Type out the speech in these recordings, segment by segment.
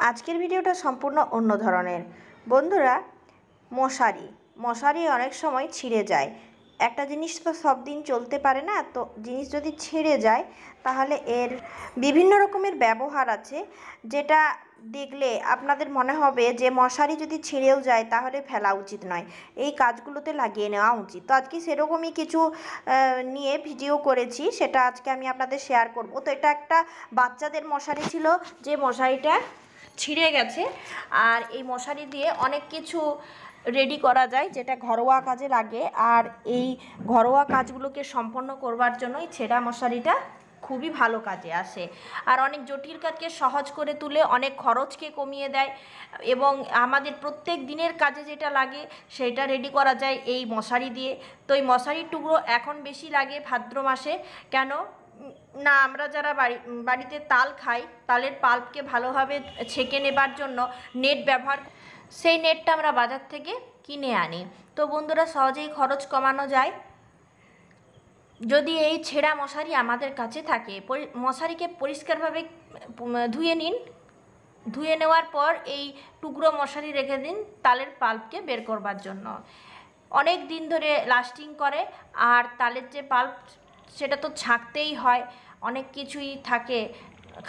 আজকের ভিডিওটা সম্পূর্ণ অন্য ধরনের। বন্ধুরা, মশারি অনেক সময় ছিঁড়ে যায়। একটা জিনিস তো সব দিন চলতে পারে না, তো জিনিস যদি ছিঁড়ে যায় তাহলে এর বিভিন্ন রকমের ব্যবহার আছে, যেটা দেখলে আপনাদের মনে হবে যে মশারি যদি ছিঁড়েও যায় তাহলে ফেলা উচিত নয়, এই কাজগুলোতে লাগিয়ে নেওয়া উচিত। তো আজকে সেরকমই কিছু নিয়ে ভিডিও করেছি, সেটা আজকে আমি আপনাদের শেয়ার করব। তো এটা একটা বাচ্চাদের মশারি ছিল, যে মশারিটা ছিঁড়ে গেছে। আর এই মশারি দিয়ে অনেক কিছু রেডি করা যায়, যেটা ঘরোয়া কাজে লাগে। আর এই ঘরোয়া কাজগুলোকে সম্পন্ন করবার জন্যই ছেঁড়া মশারিটা খুবই ভালো কাজে আসে। আর অনেক জটিল কাজকে সহজ করে তুলে, অনেক খরচকে কমিয়ে দেয়, এবং আমাদের প্রত্যেক দিনের কাজে যেটা লাগে সেটা রেডি করা যায় এই মশারি দিয়ে। তো এই মশারির টুকরো এখন বেশি লাগে ভাদ্র মাসে। কেন না, আমরা যারা বাড়িতে তাল খাই, তালের পাল্পকে ভালোভাবে ছেঁকে নেবার জন্য নেট ব্যবহার, সেই নেটটা আমরা বাজার থেকে কিনে আনি। তো বন্ধুরা, সহজেই খরচ কমানো যায় যদি এই ছেঁড়া মশারি আমাদের কাছে থাকে। মশারিকে পরিষ্কারভাবে ধুয়ে নিন। ধুয়ে নেওয়ার পর এই টুকরো মশারি রেখে দিন তালের পাল্পকে বের করবার জন্য। অনেক দিন ধরে লাস্টিং করে। আর তালের যে পাল্প, সেটা তো ছাঁকতেই হয়, অনেক কিছুই থাকে,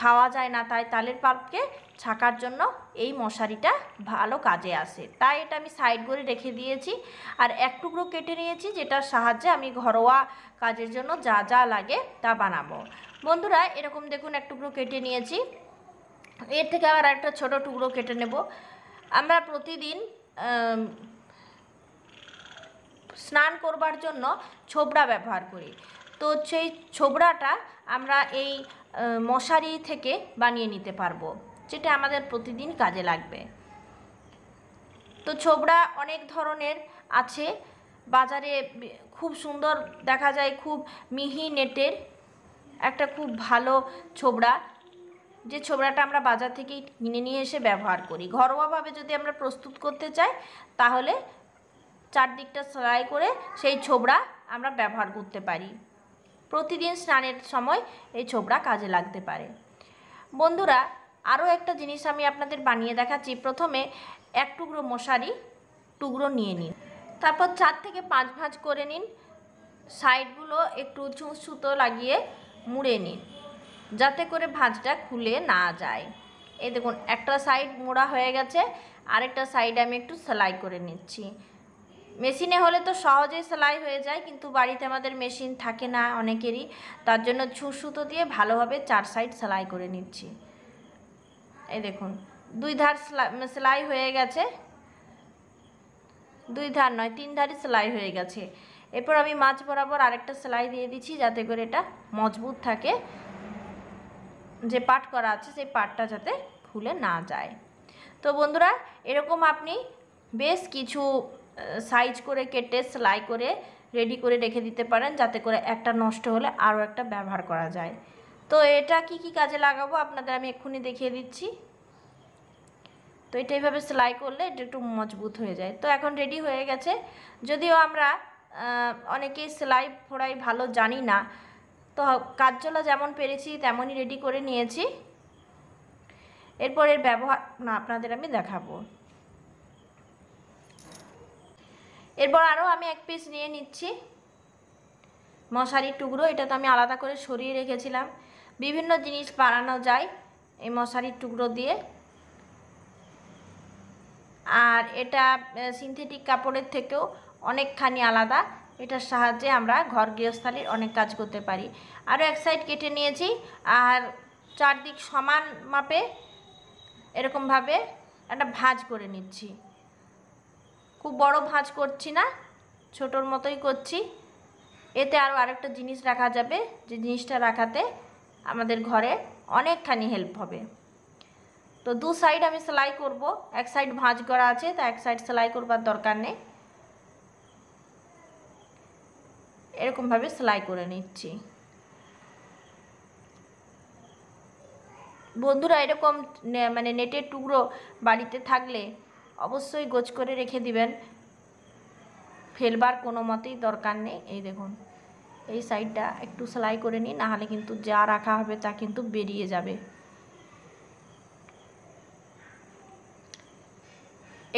খাওয়া যায় না, তাই তালের পাল্পকে ছাকার জন্য এই মশারিটা ভালো কাজে আসে। তাই এটা আমি সাইড করে রেখে দিয়েছি। আর এক টুকরো কেটে নিয়েছি, যেটার সাহায্যে আমি ঘরোয়া কাজের জন্য যা যা লাগে তা বানাবো। বন্ধুরা, এরকম দেখুন এক টুকরো কেটে নিয়েছি। এর থেকে আবার একটা ছোট টুকরো কেটে নেব। আমরা প্রতিদিন স্নান করবার জন্য ছোবড়া ব্যবহার করি। তো সেই ছোবড়াটা আমরা এই মশারি থেকে বানিয়ে নিতে পারবো, যেটা আমাদের প্রতিদিন কাজে লাগবে। তো ছোবড়া অনেক ধরনের আছে বাজারে, খুব সুন্দর দেখা যায়, খুব মিহি নেটের একটা খুব ভালো ছোবড়া, যে ছোবড়াটা আমরা বাজার থেকে কিনে নিয়ে এসে ব্যবহার করি। ঘরোয়াভাবে যদি আমরা প্রস্তুত করতে চাই, তাহলে চারদিকটা সেলাই করে সেই ছোবড়া আমরা ব্যবহার করতে পারি। প্রতিদিন স্নানের সময় এই ছোবড়া কাজে লাগতে পারে। বন্ধুরা, আরও একটা জিনিস আমি আপনাদের বানিয়ে দেখাচ্ছি। প্রথমে এক টুকরো মশারি টুকরো নিয়ে নিন, তারপর 4 থেকে 5 ভাঁজ করে নিন। সাইডগুলো একটু সুতো লাগিয়ে মুড়ে নিন, যাতে করে ভাঁজটা খুলে না যায়। এই দেখুন, একটা সাইড মোড়া হয়ে গেছে, আরেকটা সাইড আমি একটু সেলাই করে নিচ্ছি। মেশিনে হলে তো সহজেই সেলাই হয়ে যায়, কিন্তু বাড়িতে আমাদের মেশিন থাকে না অনেকেরই, তার জন্য সুতো দিয়ে ভালোভাবে 4 সাইড সেলাই করে নিচ্ছি। এই দেখুন, 2 ধার সেলাই হয়ে গেছে, 2 ধার নয় 3 ধারই সেলাই হয়ে গেছে। এরপর আমি মাঝ বরাবর আরেকটা সেলাই দিয়ে দিচ্ছি, যাতে করে এটা মজবুত থাকে, যে পাট করা আছে সেই পাটটা যাতে খুলে না যায়। তো বন্ধুরা, এরকম আপনি বেশ কিছু সাইজ করে কেটে সেলাই করে রেডি করে রেখে দিতে পারেন, যাতে করে একটা নষ্ট হলে আরও একটা ব্যবহার করা যায়। তো এটা কি কি কাজে লাগাবো আপনাদের আমি এক্ষুনি দেখিয়ে দিচ্ছি। তো এটা এইভাবে সেলাই করলে এটা একটু মজবুত হয়ে যায়। তো এখন রেডি হয়ে গেছে। যদিও আমরা অনেকেই সেলাই ফোড়াই ভালো জানি না, তো কাজ চলা যেমন পেরেছি তেমনই রেডি করে নিয়েছি। এরপর এর ব্যবহার আপনাদের আমি দেখাবো। এরপর আরও আমি এক পিস নিয়ে নিচ্ছি মশারির টুকরো। এটা তো আমি আলাদা করে সরিয়ে রেখেছিলাম। বিভিন্ন জিনিস বানানো যায় এই মশারির টুকরো দিয়ে। আর এটা সিনথেটিক কাপড়ের থেকেও অনেকখানি আলাদা। এটার সাহায্যে আমরা ঘর গৃহস্থালির অনেক কাজ করতে পারি। আরও এক সাইড কেটে নিয়েছি, আর চারদিক সমান মাপে এরকমভাবে একটা ভাঁজ করে নিচ্ছি। খুব বড় ভাঁজ করছি না, ছোটোর মতোই করছি। এতে আরও আরেকটা জিনিস রাখা যাবে, যে জিনিসটা রাখাতে আমাদের ঘরে অনেকখানি হেল্প হবে। তো 2 সাইড আমি সেলাই করব, এক সাইড ভাঁজ করা আছে, তা এক সাইড সেলাই করবার দরকার নেই। এরকমভাবে সেলাই করে নিচ্ছি। বন্ধুরা, এরকম মানে নেটের টুকরো বাড়িতে থাকলে অবশ্যই গোছ করে রেখে দিবেন, ফেলবার কোনো মতেই দরকার নেই। এই দেখুন, এই সাইডটা একটু সেলাই করে নিই, নাহলে কিন্তু যা রাখা হবে তা কিন্তু বেরিয়ে যাবে।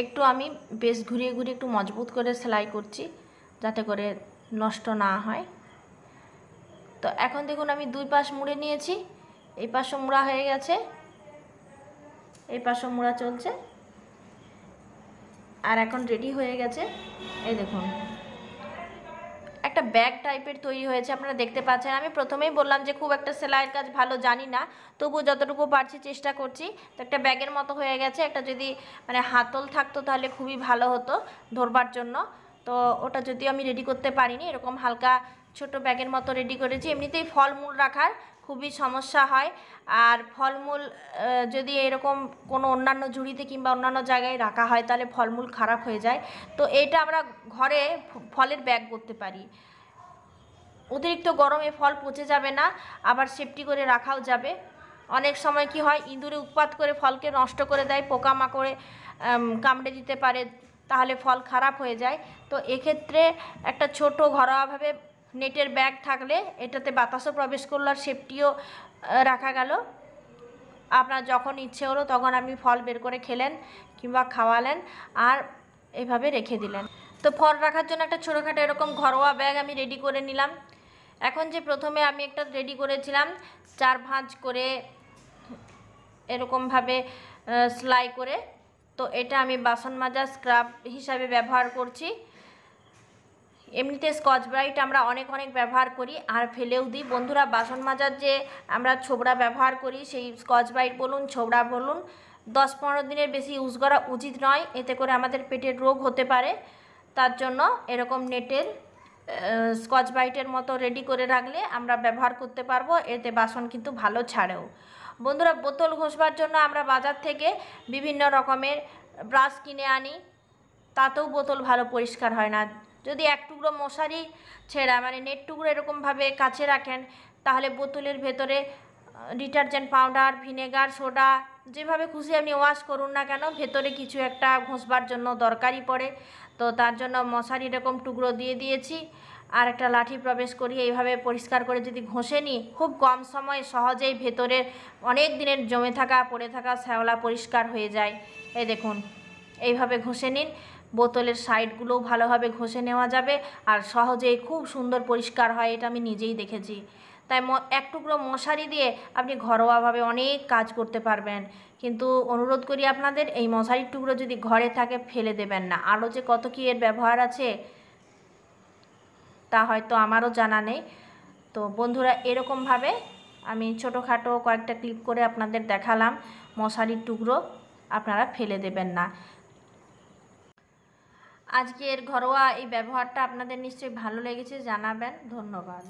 একটু আমি বেশ ঘুরিয়ে ঘুরিয়ে একটু মজবুত করে সেলাই করছি যাতে করে নষ্ট না হয়। তো এখন দেখুন আমি দুই পাশ মুড়ে নিয়েছি, এই পাশও মুড়া হয়ে গেছে, এই পাশও মুড়া চলছে, আর এখন রেডি হয়ে গেছে। এই দেখুন একটা ব্যাগ টাইপের তৈরি হয়েছে, আপনারা দেখতে পাচ্ছেন। আমি প্রথমেই বললাম যে খুব একটা সেলাইয়ের কাজ ভালো জানি না, তবু যতটুকু পারছি চেষ্টা করছি। তো একটা ব্যাগের মতো হয়ে গেছে, একটা যদি মানে হাতল থাকতো তাহলে খুবই ভালো হতো ধরবার জন্য। তো ওটা যদিও আমি রেডি করতে পারিনি, এরকম হালকা ছোট ব্যাগের মতো রেডি করেছি। এমনিতেই ফলমূল রাখার খুবই সমস্যা হয়, আর ফলমূল যদি এরকম কোনো অন্যান্য ঝুড়িতে কিংবা অন্যান্য জায়গায় রাখা হয় তাহলে ফলমূল খারাপ হয়ে যায়। তো এটা আমরা ঘরে ফলের ব্যাগ করতে পারি। অতিরিক্ত গরমে ফল পচে যাবে না, আবার সেফটি করে রাখাও যাবে। অনেক সময় কি হয়, ইঁদুরে উৎপাত করে ফলকে নষ্ট করে দেয়, পোকামাকড়ে কামড়ে দিতে পারে, তাহলে ফল খারাপ হয়ে যায়। তো এক্ষেত্রে একটা ছোট ঘরোয়াভাবে নেটের ব্যাগ থাকলে এটাতে বাতাসও প্রবেশ করলো আর সেফটিও রাখা গেল। আপনার যখন ইচ্ছে হলো তখন আপনি ফল বের করে খেলেন কিংবা খাওয়ালেন আর এইভাবে রেখে দিলেন। তো ফল রাখার জন্য একটা ছোটোখাটো এরকম ঘরোয়া ব্যাগ আমি রেডি করে নিলাম। এখন যে প্রথমে আমি একটা রেডি করেছিলাম 4 ভাঁজ করে এরকমভাবে সেলাই করে, তো এটা আমি বাসন মাজা স্ক্রাব হিসাবে ব্যবহার করছি। এমনিতে স্কচ ব্রাইট আমরা অনেক ব্যবহার করি আর ফেলেও দিই। বন্ধুরা, বাসন মাজার যে আমরা ছোবড়া ব্যবহার করি, সেই স্কচ ব্রাইট বলুন ছোবড়া বলুন 10-15 দিনের বেশি ইউজ করা উচিত নয়, এতে করে আমাদের পেটের রোগ হতে পারে। তার জন্য এরকম নেটের স্কচ ব্রাইটের মতো রেডি করে রাখলে আমরা ব্যবহার করতে পারবো, এতে বাসন কিন্তু ভালো ছাড়েও। বন্ধুরা, বোতল ঘষবার জন্য আমরা বাজার থেকে বিভিন্ন রকমের ব্রাশ কিনে আনি, তাতেও বোতল ভালো পরিষ্কার হয় না। যদি এক টুকরো মশারি ছেঁড়া মানে নেট টুকরো এরকমভাবে কাছে রাখেন, তাহলে বোতলের ভেতরে ডিটারজেন্ট পাউডার, ভিনেগার, সোডা যেভাবে খুশি আপনি ওয়াশ করুন না কেন, ভেতরে কিছু একটা ঘষবার জন্য দরকারই পড়ে। তো তার জন্য মশারি এরকম টুকরো দিয়ে দিয়েছি আর একটা লাঠি প্রবেশ করিয়ে এইভাবে পরিষ্কার করে যদি ঘষে নিই, খুব কম সময়ে সহজেই ভেতরে অনেক দিনের জমে থাকা পড়ে থাকা শ্যাওলা পরিষ্কার হয়ে যায়। এই দেখুন এইভাবে ঘষে নিন, বোতলের সাইডগুলোও ভালোভাবে ঘষে নেওয়া যাবে আর সহজেই খুব সুন্দর পরিষ্কার হয়, এটা আমি নিজেই দেখেছি। তাই এক টুকরো মশারি দিয়ে আপনি ঘরোয়াভাবে অনেক কাজ করতে পারবেন। কিন্তু অনুরোধ করি আপনাদের, এই মশারির টুকরো যদি ঘরে থাকে ফেলে দেবেন না। আরও যে কত কী এর ব্যবহার আছে তা হয়তো আমারও জানা নেই। তো বন্ধুরা, এরকমভাবে আমি ছোটোখাটো কয়েকটা ক্লিপ করে আপনাদের দেখালাম। মশারির টুকরো আপনারা ফেলে দেবেন না। আজকের ঘরোয়া এই ব্যবহারটা আপনাদের নিশ্চয়ই ভালো লেগেছে, জানাবেন। ধন্যবাদ।